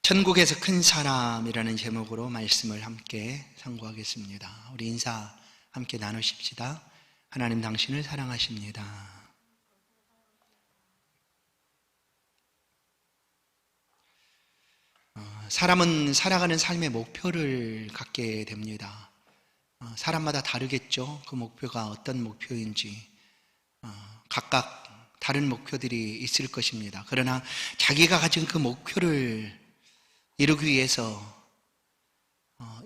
천국에서 큰 사람이라는 제목으로 말씀을 함께 상고하겠습니다. 우리 인사 함께 나누십시다. 하나님 당신을 사랑하십니다. 사람은 살아가는 삶의 목표를 갖게 됩니다. 사람마다 다르겠죠. 그 목표가 어떤 목표인지 각각 다른 목표들이 있을 것입니다. 그러나 자기가 가진 그 목표를 이루기 위해서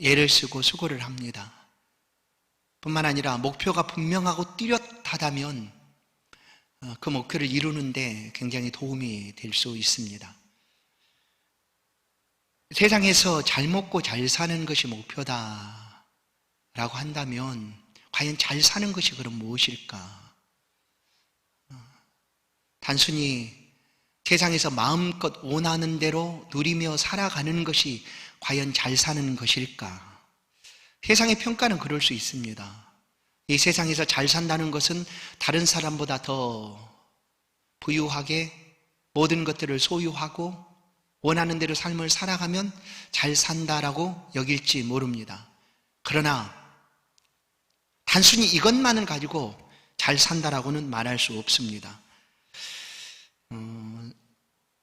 애를 쓰고 수고를 합니다. 뿐만 아니라 목표가 분명하고 뚜렷하다면 그 목표를 이루는데 굉장히 도움이 될 수 있습니다. 세상에서 잘 먹고 잘 사는 것이 목표다라고 한다면 과연 잘 사는 것이 그럼 무엇일까? 단순히 세상에서 마음껏 원하는 대로 누리며 살아가는 것이 과연 잘 사는 것일까? 세상의 평가는 그럴 수 있습니다. 이 세상에서 잘 산다는 것은 다른 사람보다 더 부유하게 모든 것들을 소유하고 원하는 대로 삶을 살아가면 잘 산다라고 여길지 모릅니다. 그러나 단순히 이것만을 가지고 잘 산다라고는 말할 수 없습니다.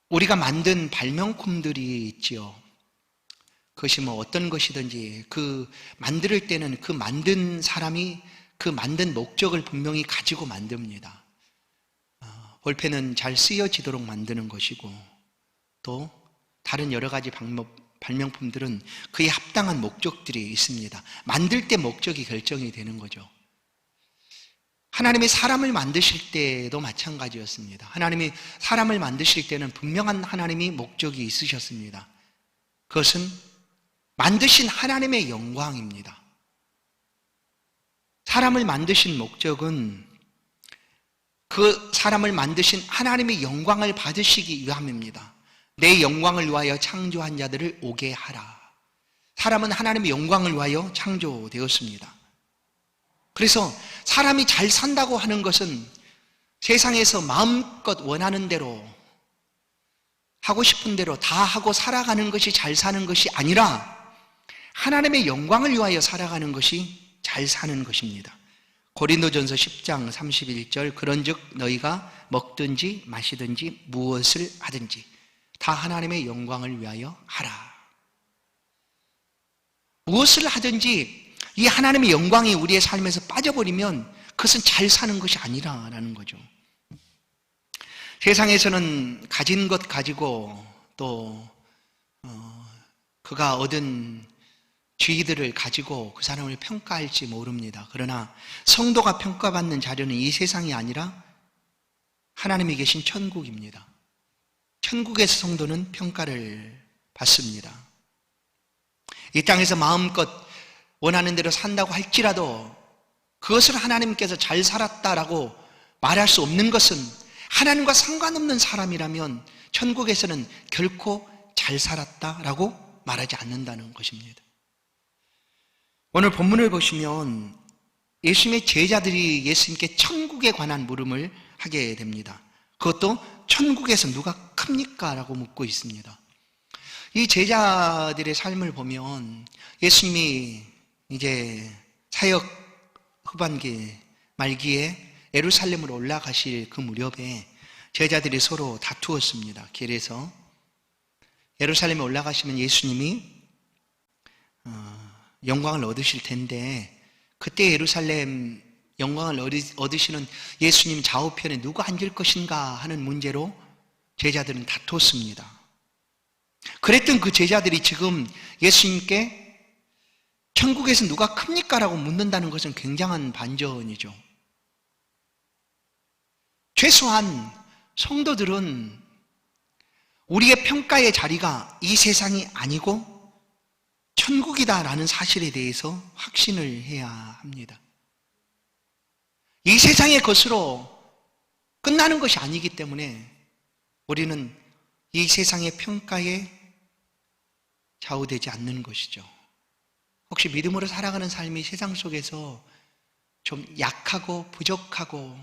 우리가 만든 발명품들이 있지요. 그것이 어떤 것이든지 그 만들 때는 그 만든 사람이 그 만든 목적을 분명히 가지고 만듭니다. 볼펜은 잘 쓰여지도록 만드는 것이고 또 다른 여러 가지 발명품들은 그에 합당한 목적들이 있습니다. 만들 때 목적이 결정이 되는 거죠. 하나님이 사람을 만드실 때도 마찬가지였습니다. 하나님이 사람을 만드실 때는 분명한 하나님이 목적이 있으셨습니다. 그것은 만드신 하나님의 영광입니다. 사람을 만드신 목적은 그 사람을 만드신 하나님의 영광을 받으시기 위함입니다. 내 영광을 위하여 창조한 자들을 오게 하라. 사람은 하나님의 영광을 위하여 창조되었습니다. 그래서 사람이 잘 산다고 하는 것은 세상에서 마음껏 원하는 대로 하고 싶은 대로 다 하고 살아가는 것이 잘 사는 것이 아니라 하나님의 영광을 위하여 살아가는 것이 잘 사는 것입니다. 고린도전서 10장 31절 그런즉 너희가 먹든지 마시든지 무엇을 하든지 다 하나님의 영광을 위하여 하라. 무엇을 하든지 이 하나님의 영광이 우리의 삶에서 빠져버리면 그것은 잘 사는 것이 아니라는 거죠. 세상에서는 가진 것 가지고 또 그가 얻은 지위들을 가지고 그 사람을 평가할지 모릅니다. 그러나 성도가 평가받는 자료는 이 세상이 아니라 하나님이 계신 천국입니다. 천국에서 성도는 평가를 받습니다. 이 땅에서 마음껏 원하는 대로 산다고 할지라도 그것을 하나님께서 잘 살았다라고 말할 수 없는 것은 하나님과 상관없는 사람이라면 천국에서는 결코 잘 살았다라고 말하지 않는다는 것입니다. 오늘 본문을 보시면 예수님의 제자들이 예수님께 천국에 관한 물음을 하게 됩니다. 그것도 천국에서 누가 큽니까? 라고 묻고 있습니다. 이 제자들의 삶을 보면 예수님이 이제 사역 후반기 말기에 예루살렘으로 올라가실 그 무렵에 제자들이 서로 다투었습니다. 길에서 예루살렘에 올라가시면 예수님이 영광을 얻으실 텐데 그때 예루살렘 영광을 얻으시는 예수님 좌우편에 누가 앉을 것인가 하는 문제로 제자들은 다퉜습니다. 그랬던 그 제자들이 지금 예수님께 천국에서 누가 큽니까? 라고 묻는다는 것은 굉장한 반전이죠. 최소한 성도들은 우리의 평가의 자리가 이 세상이 아니고 천국이다라는 사실에 대해서 확신을 해야 합니다. 이 세상의 것으로 끝나는 것이 아니기 때문에 우리는 이 세상의 평가에 좌우되지 않는 것이죠. 혹시 믿음으로 살아가는 삶이 세상 속에서 좀 약하고 부족하고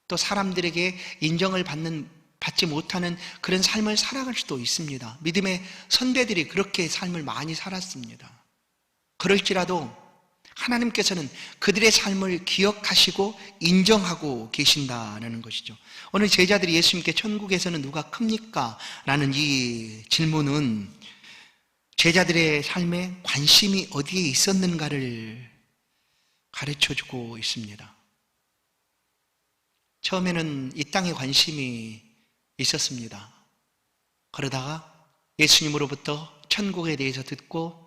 또 사람들에게 인정을 받는 받지 못하는 그런 삶을 살아갈 수도 있습니다. 믿음의 선배들이 그렇게 삶을 많이 살았습니다. 그럴지라도 하나님께서는 그들의 삶을 기억하시고 인정하고 계신다는 것이죠. 오늘 제자들이 예수님께 천국에서는 누가 큽니까? 라는 이 질문은 제자들의 삶에 관심이 어디에 있었는가를 가르쳐주고 있습니다. 처음에는 이 땅에 관심이 있었습니다. 그러다가 예수님으로부터 천국에 대해서 듣고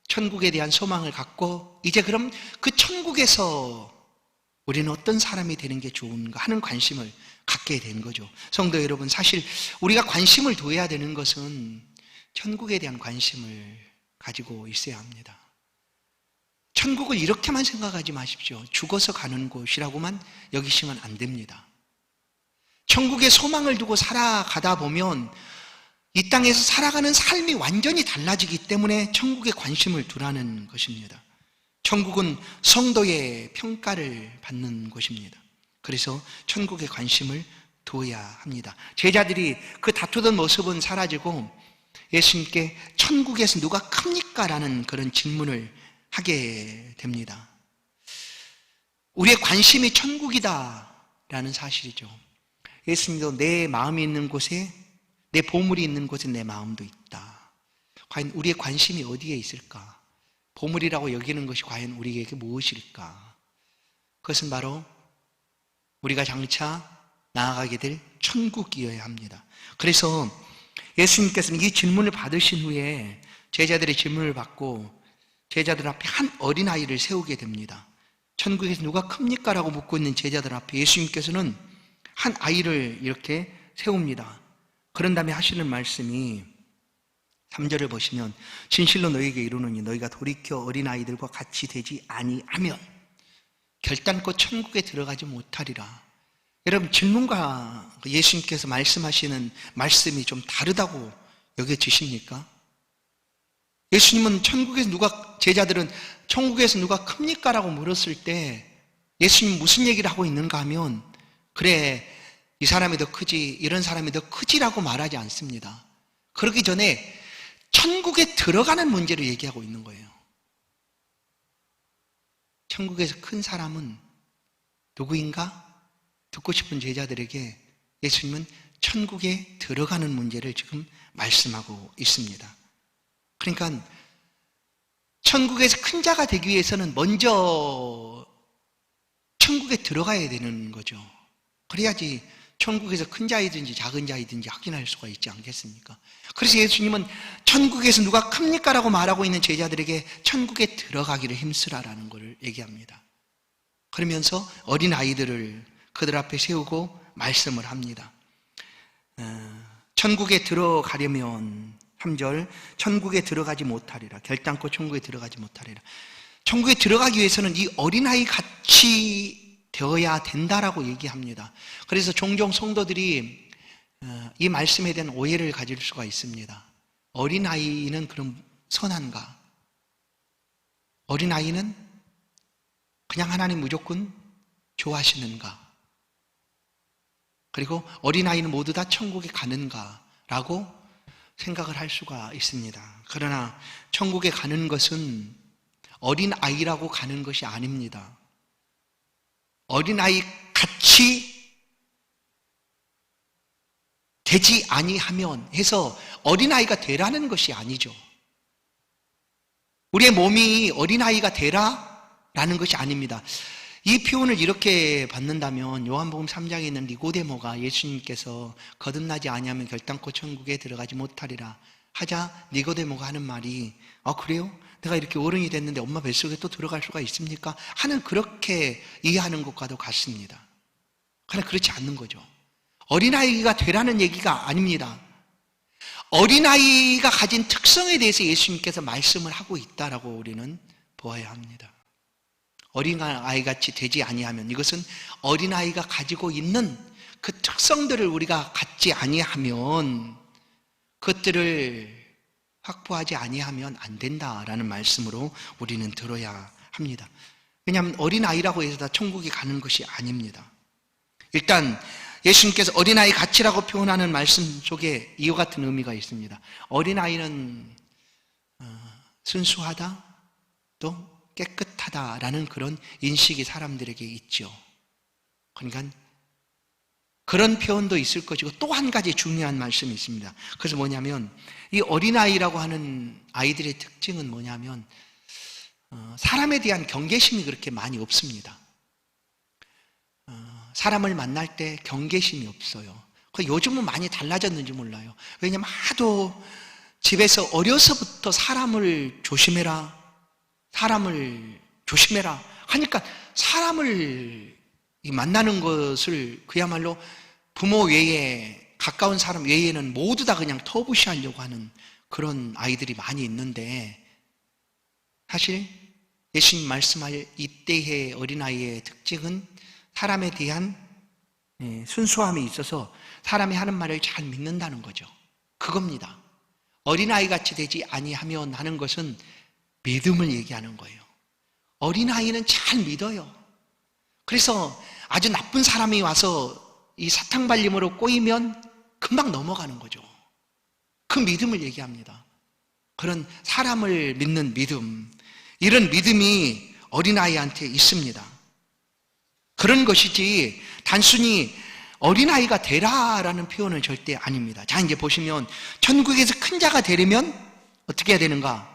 천국에 대한 소망을 갖고 이제 그럼 그 천국에서 우리는 어떤 사람이 되는 게 좋은가 하는 관심을 갖게 된 거죠. 성도 여러분, 사실 우리가 관심을 둬야 되는 것은 천국에 대한 관심을 가지고 있어야 합니다. 천국을 이렇게만 생각하지 마십시오. 죽어서 가는 곳이라고만 여기시면 안 됩니다. 천국에 소망을 두고 살아가다 보면 이 땅에서 살아가는 삶이 완전히 달라지기 때문에 천국에 관심을 두라는 것입니다. 천국은 성도의 평가를 받는 곳입니다. 그래서 천국에 관심을 두어야 합니다. 제자들이 그 다투던 모습은 사라지고 예수님께 천국에서 누가 큽니까? 라는 그런 질문을 하게 됩니다. 우리의 관심이 천국이다 라는 사실이죠. 예수님도 내 마음이 있는 곳에, 내 보물이 있는 곳에 내 마음도 있다. 과연 우리의 관심이 어디에 있을까? 보물이라고 여기는 것이 과연 우리에게 무엇일까? 그것은 바로 우리가 장차 나아가게 될 천국이어야 합니다. 그래서 예수님께서는 이 질문을 받으신 후에 제자들의 질문을 받고 제자들 앞에 한 어린아이를 세우게 됩니다. 천국에서 누가 큽니까? 라고 묻고 있는 제자들 앞에 예수님께서는 한 아이를 이렇게 세웁니다. 그런 다음에 하시는 말씀이 3절을 보시면 진실로 너희에게 이르노니 너희가 돌이켜 어린아이들과 같이 되지 아니하면 결단코 천국에 들어가지 못하리라. 여러분, 질문과 예수님께서 말씀하시는 말씀이 좀 다르다고 여겨지십니까? 예수님은 제자들은 천국에서 누가 큽니까? 라고 물었을 때 예수님 무슨 얘기를 하고 있는가 하면 그래, 이 사람이 더 크지, 이런 사람이 더 크지라고 말하지 않습니다. 그러기 전에 천국에 들어가는 문제를 얘기하고 있는 거예요. 천국에서 큰 사람은 누구인가? 듣고 싶은 제자들에게 예수님은 천국에 들어가는 문제를 지금 말씀하고 있습니다. 그러니까 천국에서 큰 자가 되기 위해서는 먼저 천국에 들어가야 되는 거죠. 그래야지 천국에서 큰 자이든지 작은 자이든지 확인할 수가 있지 않겠습니까? 그래서 예수님은 천국에서 누가 큽니까? 라고 말하고 있는 제자들에게 천국에 들어가기를 힘쓰라라는 것을 얘기합니다. 그러면서 어린아이들을 그들 앞에 세우고 말씀을 합니다. 천국에 들어가려면 3절 천국에 들어가지 못하리라. 결단코 천국에 들어가지 못하리라. 천국에 들어가기 위해서는 이 어린아이 같이 되어야 된다라고 얘기합니다. 그래서 종종 성도들이 이 말씀에 대한 오해를 가질 수가 있습니다. 어린아이는 그럼 선한가? 어린아이는 그냥 하나님 무조건 좋아하시는가? 그리고 어린아이는 모두 다 천국에 가는가? 라고 생각을 할 수가 있습니다. 그러나 천국에 가는 것은 어린아이라고 가는 것이 아닙니다. 어린아이 같이 되지 아니하면 해서 어린아이가 되라는 것이 아니죠. 우리의 몸이 어린아이가 되라라는 것이 아닙니다. 이 표현을 이렇게 받는다면 요한복음 3장에 있는 니고데모가 예수님께서 거듭나지 아니하면 결단코 천국에 들어가지 못하리라 하자 니고데모가 하는 말이 그래요? 내가 이렇게 어른이 됐는데 엄마 뱃속에 또 들어갈 수가 있습니까? 하는 그렇게 이해하는 것과도 같습니다. 그러나 그렇지 않는 거죠. 어린아이가 되라는 얘기가 아닙니다. 어린아이가 가진 특성에 대해서 예수님께서 말씀을 하고 있다라고 우리는 보아야 합니다. 어린아이같이 되지 아니하면 이것은 어린아이가 가지고 있는 그 특성들을 우리가 갖지 아니하면 그것들을 확보하지 아니하면 안 된다라는 말씀으로 우리는 들어야 합니다. 왜냐하면 어린아이라고 해서 다 천국에 가는 것이 아닙니다. 일단 예수님께서 어린아이 같이라고 표현하는 말씀 속에 이와 같은 의미가 있습니다. 어린아이는 순수하다, 또 깨끗하다라는 그런 인식이 사람들에게 있죠. 그러니까 그런 표현도 있을 것이고 또 한 가지 중요한 말씀이 있습니다. 그래서 뭐냐면 이 어린아이라고 하는 아이들의 특징은 뭐냐면 사람에 대한 경계심이 그렇게 많이 없습니다. 사람을 만날 때 경계심이 없어요. 요즘은 많이 달라졌는지 몰라요. 왜냐하면 하도 집에서 어려서부터 사람을 조심해라 하니까 사람을 만나는 것을 그야말로 부모 외에 가까운 사람 외에는 모두 다 그냥 터부시하려고 하는 그런 아이들이 많이 있는데, 사실 예수님 말씀할 이때의 어린아이의 특징은 사람에 대한 순수함이 있어서 사람이 하는 말을 잘 믿는다는 거죠. 그겁니다. 어린아이같이 되지 아니하면 하는 것은 믿음을 얘기하는 거예요. 어린아이는 잘 믿어요. 그래서 아주 나쁜 사람이 와서 이 사탕발림으로 꼬이면 금방 넘어가는 거죠. 그 믿음을 얘기합니다. 그런 사람을 믿는 믿음, 이런 믿음이 어린아이한테 있습니다. 그런 것이지 단순히 어린아이가 되라라는 표현은 절대 아닙니다. 자, 이제 보시면 천국에서 큰 자가 되려면 어떻게 해야 되는가?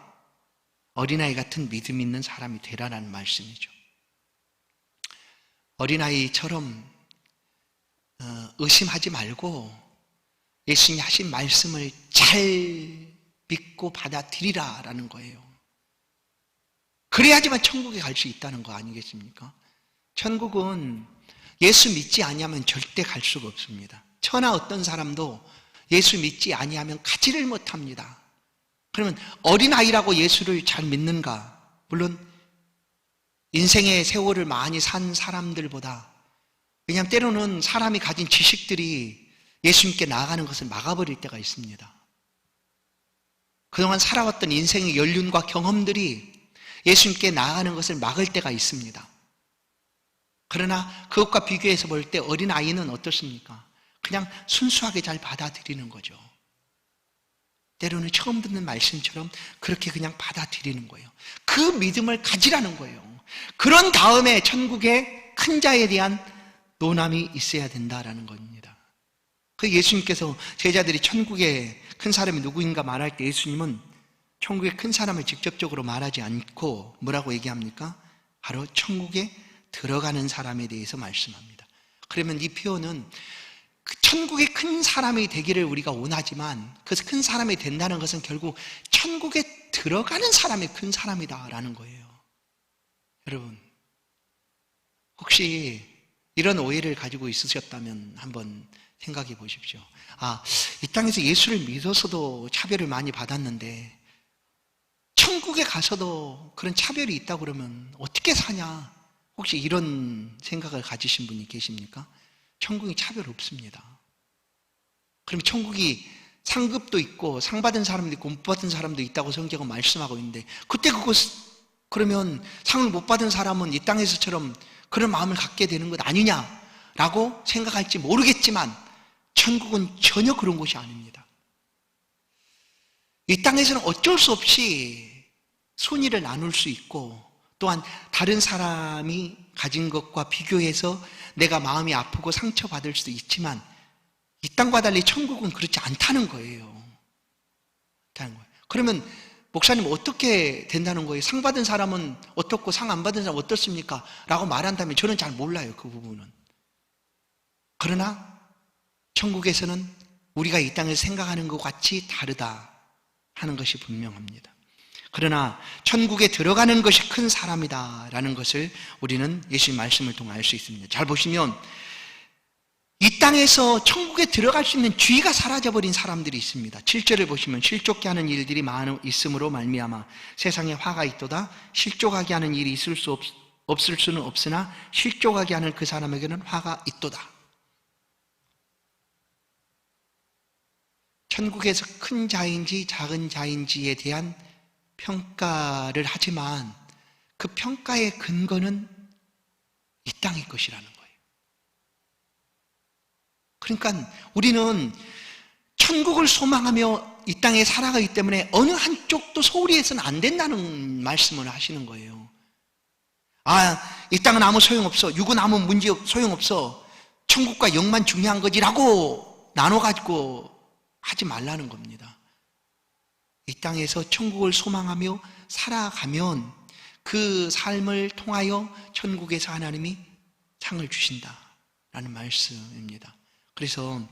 어린아이 같은 믿음 있는 사람이 되라라는 말씀이죠. 어린아이처럼 의심하지 말고 예수님이 하신 말씀을 잘 믿고 받아들이라라는 거예요. 그래야지만 천국에 갈 수 있다는 거 아니겠습니까? 천국은 예수 믿지 아니하면 절대 갈 수가 없습니다. 천하 어떤 사람도 예수 믿지 아니하면 가지를 못합니다. 그러면 어린아이라고 예수를 잘 믿는가? 물론 인생의 세월을 많이 산 사람들보다, 왜냐하면 때로는 사람이 가진 지식들이 예수님께 나아가는 것을 막아버릴 때가 있습니다. 그동안 살아왔던 인생의 연륜과 경험들이 예수님께 나아가는 것을 막을 때가 있습니다. 그러나 그것과 비교해서 볼 때 어린아이는 어떻습니까? 그냥 순수하게 잘 받아들이는 거죠. 때로는 처음 듣는 말씀처럼 그렇게 그냥 받아들이는 거예요. 그 믿음을 가지라는 거예요. 그런 다음에 천국의 큰 자에 대한 논함이 있어야 된다라는 겁니다. 그 예수님께서 제자들이 천국의 큰 사람이 누구인가 말할 때 예수님은 천국의 큰 사람을 직접적으로 말하지 않고 뭐라고 얘기합니까? 바로 천국에 들어가는 사람에 대해서 말씀합니다. 그러면 이 표현은 천국의 큰 사람이 되기를 우리가 원하지만 그래서 큰 사람이 된다는 것은 결국 천국에 들어가는 사람이 큰 사람이다라는 거예요. 여러분, 혹시 이런 오해를 가지고 있으셨다면 한번 생각해 보십시오. 이 땅에서 예수를 믿어서도 차별을 많이 받았는데 천국에 가서도 그런 차별이 있다고 그러면 어떻게 사냐? 혹시 이런 생각을 가지신 분이 계십니까? 천국이 차별 없습니다. 그럼 천국이 상급도 있고 상 받은 사람도 있고 못 받은 사람도 있다고 성경은 말씀하고 있는데, 그때 그러면 상을 못 받은 사람은 이 땅에서처럼 그런 마음을 갖게 되는 것 아니냐라고 생각할지 모르겠지만 천국은 전혀 그런 곳이 아닙니다. 이 땅에서는 어쩔 수 없이 손의를 나눌 수 있고 또한 다른 사람이 가진 것과 비교해서 내가 마음이 아프고 상처받을 수도 있지만 이 땅과 달리 천국은 그렇지 않다는 거예요. 그러면 목사님 어떻게 된다는 거예요? 상 받은 사람은 어떻고 상 안 받은 사람은 어떻습니까? 라고 말한다면 저는 잘 몰라요, 그 부분은. 그러나 천국에서는 우리가 이 땅에서 생각하는 것 같이 다르다 하는 것이 분명합니다. 그러나 천국에 들어가는 것이 큰 사람이다라는 것을 우리는 예수님 말씀을 통해 알 수 있습니다. 잘 보시면 이 땅에서 천국에 들어갈 수 있는 지위가 사라져버린 사람들이 있습니다. 7절을 보시면 실족게 하는 일들이 있음으로 말미암아 세상에 화가 있도다. 실족하게 하는 일이 없을 수는 없으나 실족하게 하는 그 사람에게는 화가 있도다. 천국에서 큰 자인지 작은 자인지에 대한 평가를 하지만 그 평가의 근거는 이 땅의 것이라는 거예요. 그러니까 우리는 천국을 소망하며 이 땅에 살아가기 때문에 어느 한쪽도 소홀히 해서는 안 된다는 말씀을 하시는 거예요. 이 땅은 아무 소용없어. 육은 아무 문제 소용없어. 천국과 영만 중요한 거지라고 나눠가지고 하지 말라는 겁니다. 이 땅에서 천국을 소망하며 살아가면 그 삶을 통하여 천국에서 하나님이 상을 주신다라는 말씀입니다. 그래서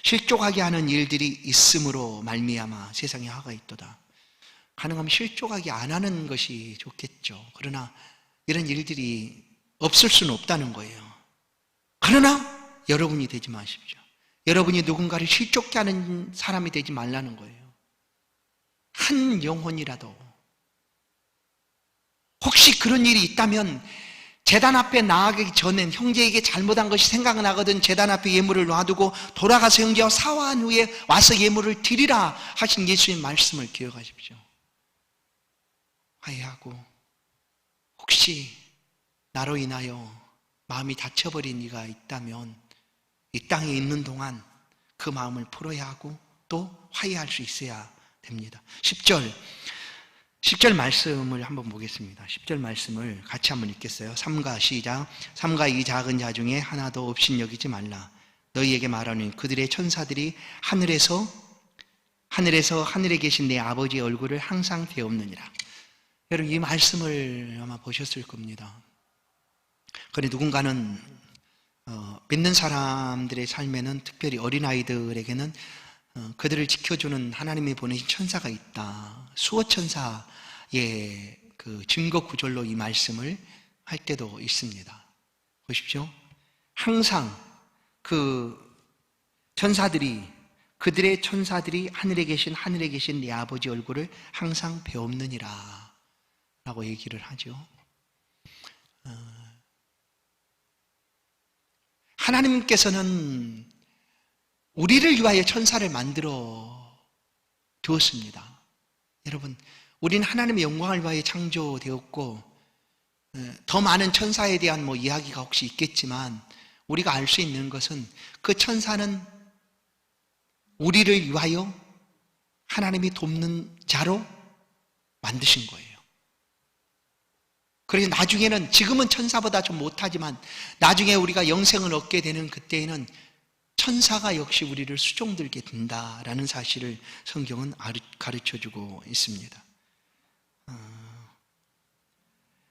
실족하게 하는 일들이 있음으로 말미암아 세상에 화가 있도다. 가능하면 실족하게 안 하는 것이 좋겠죠. 그러나 이런 일들이 없을 수는 없다는 거예요. 그러나 여러분이 되지 마십시오. 여러분이 누군가를 실족케 하는 사람이 되지 말라는 거예요. 한 영혼이라도 혹시 그런 일이 있다면 제단 앞에 나가기 전엔 형제에게 잘못한 것이 생각나거든 제단 앞에 예물을 놔두고 돌아가서 형제와 사화한 후에 와서 예물을 드리라 하신 예수님 말씀을 기억하십시오. 화해하고 혹시 나로 인하여 마음이 다쳐버린 이가 있다면 이 땅에 있는 동안 그 마음을 풀어야 하고 또 화해할 수 있어야 됩니다. 10절 말씀을 한번 보겠습니다. 10절 말씀을 같이 한번 읽겠어요. 3가 시작. 3가 이 작은 자 중에 하나도 없인 여기지 말라. 너희에게 말하노니 그들의 천사들이 하늘에서 하늘에 계신 내 아버지의 얼굴을 항상 배옵느니라. 여러분 이 말씀을 아마 보셨을 겁니다. 그런데 누군가는 믿는 사람들의 삶에는 특별히 어린아이들에게는 그들을 지켜주는 하나님이 보내신 천사가 있다. 수호천사의 그 증거 구절로 이 말씀을 할 때도 있습니다. 보십시오. 항상 그 그들의 천사들이 하늘에 계신 내 아버지 얼굴을 항상 배옵느니라 라고 얘기를 하죠. 하나님께서는 우리를 위하여 천사를 만들어 두었습니다. 여러분, 우리는 하나님의 영광을 위하여 창조되었고 더 많은 천사에 대한 이야기가 혹시 있겠지만 우리가 알 수 있는 것은 그 천사는 우리를 위하여 하나님이 돕는 자로 만드신 거예요. 그래서 나중에는 지금은 천사보다 좀 못하지만 나중에 우리가 영생을 얻게 되는 그때에는 천사가 역시 우리를 수종들게 된다라는 사실을 성경은 가르쳐주고 있습니다.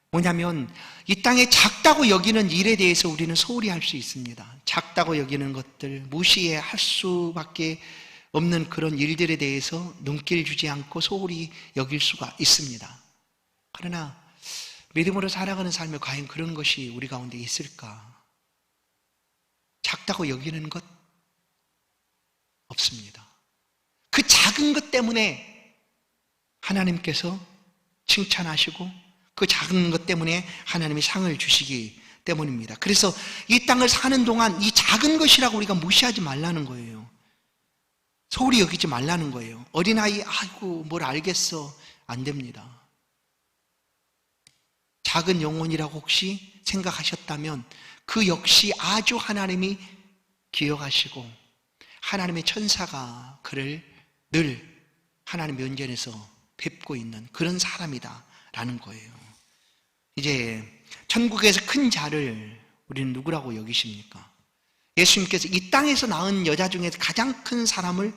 뭐냐면 이 땅에 작다고 여기는 일에 대해서 우리는 소홀히 할 수 있습니다. 작다고 여기는 것들, 무시할 수밖에 없는 그런 일들에 대해서 눈길 주지 않고 소홀히 여길 수가 있습니다. 그러나 믿음으로 살아가는 삶에 과연 그런 것이 우리 가운데 있을까? 작다고 여기는 것 없습니다. 그 작은 것 때문에 하나님께서 칭찬하시고 그 작은 것 때문에 하나님이 상을 주시기 때문입니다. 그래서 이 땅을 사는 동안 이 작은 것이라고 우리가 무시하지 말라는 거예요. 소홀히 여기지 말라는 거예요. 어린아이 아이고 뭘 알겠어 안 됩니다. 작은 영혼이라고 혹시 생각하셨다면 그 역시 아주 하나님이 기억하시고 하나님의 천사가 그를 늘 하나님 면전에서 뵙고 있는 그런 사람이다라는 거예요. 이제 천국에서 큰 자를 우리는 누구라고 여기십니까? 예수님께서 이 땅에서 낳은 여자 중에서 가장 큰 사람을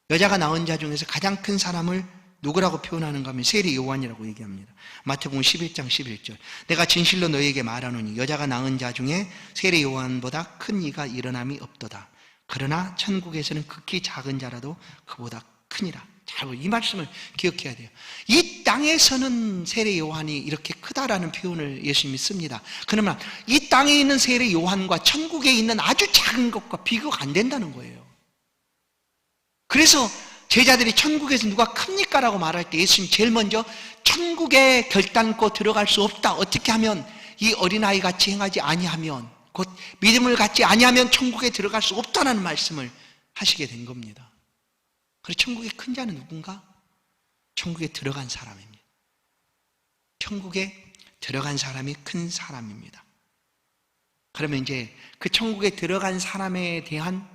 여자가 낳은 자 중에서 가장 큰 사람을 누구라고 표현하는가 하면 세례 요한이라고 얘기합니다. 마태복음 11장 11절. 내가 진실로 너희에게 말하노니 여자가 낳은 자 중에 세례 요한보다 큰 이가 일어남이 없도다. 그러나 천국에서는 극히 작은 자라도 그보다 크니라. 이 말씀을 기억해야 돼요. 이 땅에서는 세례 요한이 이렇게 크다라는 표현을 예수님이 씁니다. 그러면 이 땅에 있는 세례 요한과 천국에 있는 아주 작은 것과 비교가 안 된다는 거예요. 그래서 제자들이 천국에서 누가 큽니까? 라고 말할 때 예수님 제일 먼저 천국에 결단코 들어갈 수 없다. 어떻게 하면 이 어린아이 같이 행하지 아니하면 곧 믿음을 갖지 아니하면 천국에 들어갈 수 없다는 말씀을 하시게 된 겁니다. 그래서 천국에 큰 자는 누군가? 천국에 들어간 사람입니다. 천국에 들어간 사람이 큰 사람입니다. 그러면 이제 그 천국에 들어간 사람에 대한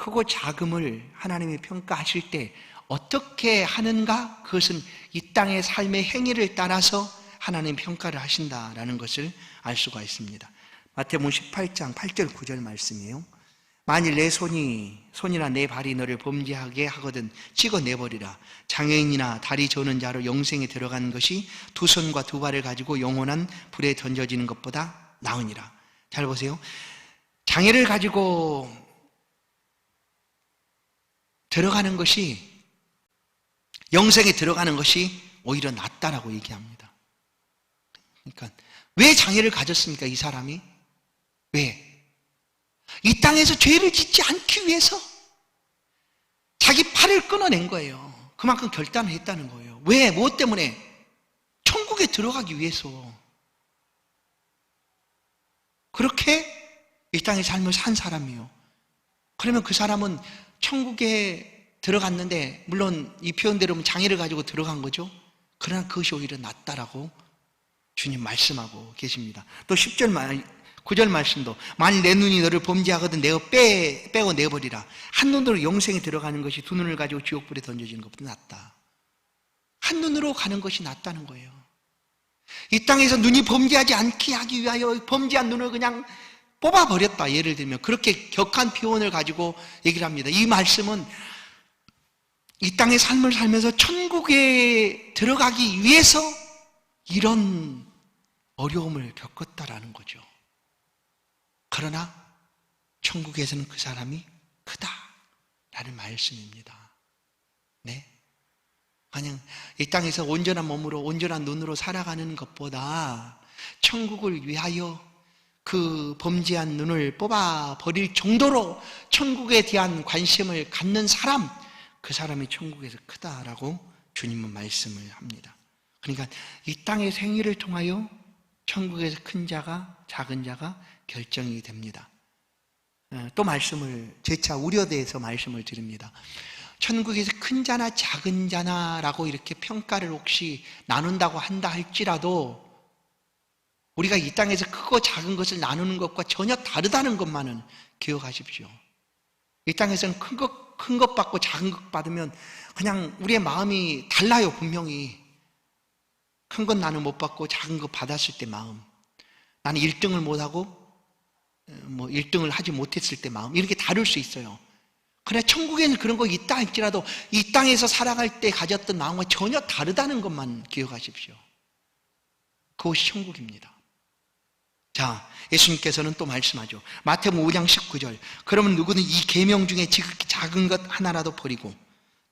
크고 작음을 하나님이 평가하실 때 어떻게 하는가? 그것은 이 땅의 삶의 행위를 따라서 하나님 평가를 하신다라는 것을 알 수가 있습니다. 마태복음 18장 8절 9절 말씀이에요. 만일 내 손이나 내 발이 너를 범죄하게 하거든 찍어내버리라. 장애인이나 다리 저는 자로 영생에 들어가는 것이 두 손과 두 발을 가지고 영원한 불에 던져지는 것보다 나으니라. 잘 보세요. 장애를 가지고 들어가는 것이, 영생에 들어가는 것이 오히려 낫다라고 얘기합니다. 그러니까 왜 장애를 가졌습니까? 이 사람이 왜? 이 땅에서 죄를 짓지 않기 위해서 자기 팔을 끊어낸 거예요. 그만큼 결단을 했다는 거예요. 왜? 무엇 때문에? 천국에 들어가기 위해서. 그렇게 이 땅의 삶을 산 사람이에요. 그러면 그 사람은 천국에 들어갔는데, 물론 이 표현대로 장애를 가지고 들어간 거죠. 그러나 그것이 오히려 낫다라고 주님 말씀하고 계십니다. 또 9절 말씀도 만일 내 눈이 너를 범죄하거든 내가 빼고 내버리라. 한 눈으로 영생에 들어가는 것이 두 눈을 가지고 지옥불에 던져지는 것보다 낫다. 한 눈으로 가는 것이 낫다는 거예요. 이 땅에서 눈이 범죄하지 않게 하기 위하여 범죄한 눈을 그냥 뽑아버렸다. 예를 들면 그렇게 격한 표현을 가지고 얘기를 합니다. 이 말씀은 이 땅의 삶을 살면서 천국에 들어가기 위해서 이런 어려움을 겪었다라는 거죠. 그러나 천국에서는 그 사람이 크다라는 말씀입니다. 네? 그냥 이 땅에서 온전한 몸으로 온전한 눈으로 살아가는 것보다 천국을 위하여 그 범죄한 눈을 뽑아버릴 정도로 천국에 대한 관심을 갖는 사람, 그 사람이 천국에서 크다라고 주님은 말씀을 합니다. 그러니까 이 땅의 생애를 통하여 천국에서 큰 자가 작은 자가 결정이 됩니다. 또 말씀을 재차 우려대해서 말씀을 드립니다. 천국에서 큰 자나 작은 자나라고 이렇게 평가를 혹시 나눈다고 한다 할지라도 우리가 이 땅에서 크고 작은 것을 나누는 것과 전혀 다르다는 것만은 기억하십시오. 이 땅에서는 큰 것 받고 작은 것 받으면 그냥 우리의 마음이 달라요. 분명히 큰 건 나는 못 받고 작은 것 받았을 때 마음, 나는 1등을 못하고 1등을 하지 못했을 때 마음, 이렇게 다를 수 있어요. 그러나 천국에는 그런 거 있다 할지라도 이 땅에서 살아갈 때 가졌던 마음과 전혀 다르다는 것만 기억하십시오. 그것이 천국입니다. 자, 예수님께서는 또 말씀하죠. 마태복음 5장 19절. 그러면 누구든 이 계명 중에 지극히 작은 것 하나라도 버리고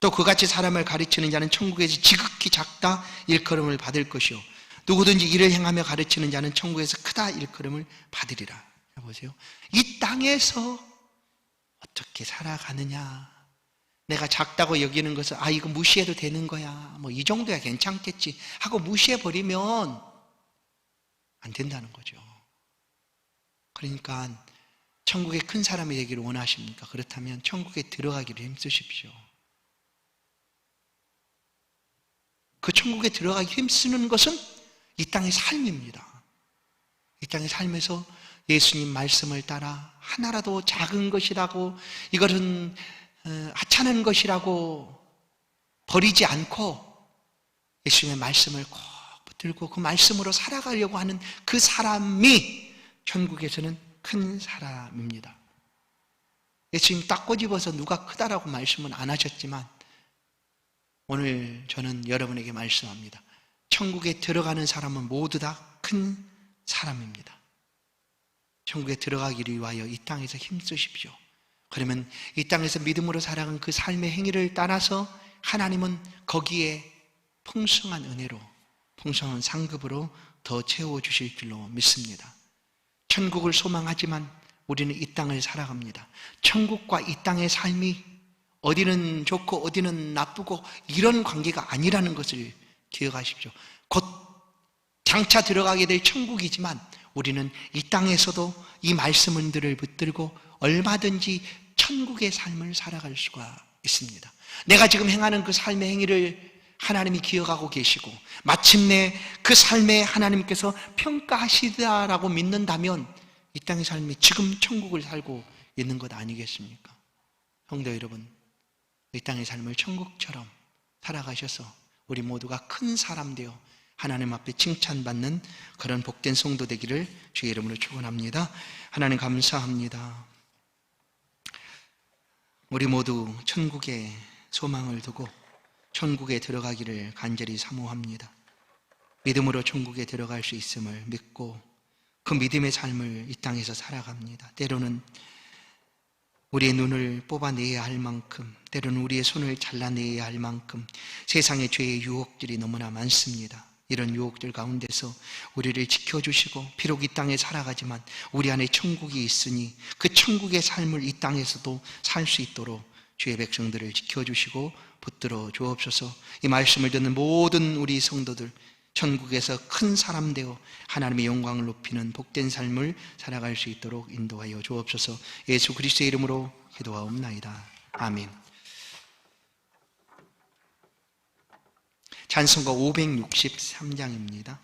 또 그같이 사람을 가르치는 자는 천국에서 지극히 작다 일컬음을 받을 것이요 누구든지 이를 행하며 가르치는 자는 천국에서 크다 일컬음을 받으리라. 보세요. 이 땅에서 어떻게 살아가느냐. 내가 작다고 여기는 것을 이거 무시해도 되는 거야. 이 정도야 괜찮겠지 하고 무시해버리면 안 된다는 거죠. 그러니까 천국에 큰 사람이 되기를 원하십니까? 그렇다면 천국에 들어가기를 힘쓰십시오. 그 천국에 들어가기 힘쓰는 것은 이 땅의 삶입니다. 이 땅의 삶에서 예수님 말씀을 따라 하나라도 작은 것이라고, 이것은 하찮은 것이라고 버리지 않고 예수님의 말씀을 꼭 붙들고 그 말씀으로 살아가려고 하는 그 사람이 천국에서는 큰 사람입니다. 예수님 딱 꼬집어서 누가 크다라고 말씀은 안 하셨지만 오늘 저는 여러분에게 말씀합니다. 천국에 들어가는 사람은 모두 다 큰 사람입니다. 천국에 들어가기를 위하여 이 땅에서 힘쓰십시오. 그러면 이 땅에서 믿음으로 살아간 그 삶의 행위를 따라서 하나님은 거기에 풍성한 은혜로, 풍성한 상급으로 더 채워주실 줄로 믿습니다. 천국을 소망하지만 우리는 이 땅을 살아갑니다. 천국과 이 땅의 삶이 어디는 좋고 어디는 나쁘고 이런 관계가 아니라는 것을 기억하십시오. 곧 장차 들어가게 될 천국이지만 우리는 이 땅에서도 이 말씀들을 붙들고 얼마든지 천국의 삶을 살아갈 수가 있습니다. 내가 지금 행하는 그 삶의 행위를 하나님이 기억하고 계시고 마침내 그 삶에 하나님께서 평가하시다라고 믿는다면 이 땅의 삶이 지금 천국을 살고 있는 것 아니겠습니까? 성도 여러분, 이 땅의 삶을 천국처럼 살아가셔서 우리 모두가 큰 사람 되어 하나님 앞에 칭찬받는 그런 복된 성도 되기를 주의 이름으로 축원합니다. 하나님 감사합니다. 우리 모두 천국에 소망을 두고 천국에 들어가기를 간절히 사모합니다. 믿음으로 천국에 들어갈 수 있음을 믿고 그 믿음의 삶을 이 땅에서 살아갑니다. 때로는 우리의 눈을 뽑아내야 할 만큼, 때로는 우리의 손을 잘라내야 할 만큼 세상의 죄의 유혹들이 너무나 많습니다. 이런 유혹들 가운데서 우리를 지켜주시고 비록 이 땅에 살아가지만 우리 안에 천국이 있으니 그 천국의 삶을 이 땅에서도 살 수 있도록 주의 백성들을 지켜주시고 붙들어 주옵소서. 이 말씀을 듣는 모든 우리 성도들 천국에서 큰 사람 되어 하나님의 영광을 높이는 복된 삶을 살아갈 수 있도록 인도하여 주옵소서. 예수 그리스도의 이름으로 기도하옵나이다. 아멘. 찬송가 563장입니다.